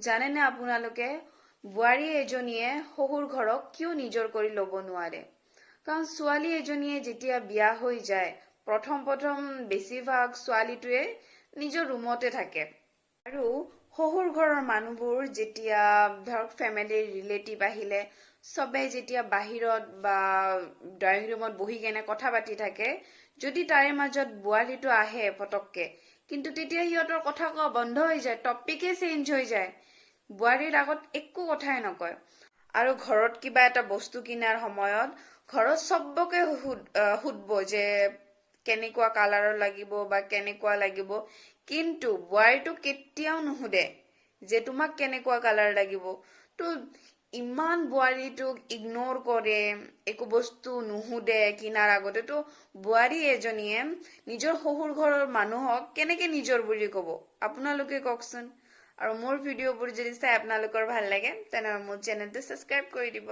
জানেনে আপোনালোকে বোৱাৰী এজনীয়ে শহুৰ ঘৰক কিয় নিজৰ কৰি ল'ব নোৱাৰে? কাৰণ ছোৱালী এজনীয়ে যেতিয়া বিয়া হৈ যায় প্ৰথম বেছিভাগ ছোৱালীটোৱে নিজৰ ৰুমতে থাকে আৰু শহুৰ ঘৰৰ মানুহবোৰ যেতিয়া ধৰক ফেমিলিৰ ৰিলেটিভ আহিলে চবে যেতিয়া বাহিৰত বা ড্ৰয়িং ৰুমত বহি কেনে কথা পাতি থাকে যদি তাৰে মাজত বোৱাৰীটো আহে পটককে কিন্তু তেতিয়া সিহঁতৰ কথা কোৱা বন্ধ হৈ যায়, টপিকে চেঞ্জ হৈ যায়। বোৱাৰীৰ আগত একো কথাই নকয় আৰু ঘৰত কিবা এটা বস্তু কিনাৰ সময়ত ঘৰত চবকে সুধব যে কেনেকুৱা কালাৰৰ লাগিব বা কেনেকুৱা লাগিব, কিন্তু বোৱাৰীটোক কেতিয়াও নুসুধে যে তোমাক কেনেকুৱা কালাৰ লাগিব। তো ইমান বোৱাৰীটোক ইগনৰ কৰে, একো বস্তু নুসুধে কিনাৰ আগতে। তো বোৱাৰী এজনীয়ে নিজৰ শহুৰ ঘৰৰ মানুহক কেনেকে নিজৰ বুলি ক'ব আপোনালোকে কওকচোন। আৰু মোৰ ভিডিঅ'বোৰ যদি চাই আপোনালোকৰ ভাল লাগে তেনেহ'লে মোৰ চেনেলটো ছাবস্ক্ৰাইব কৰি দিব।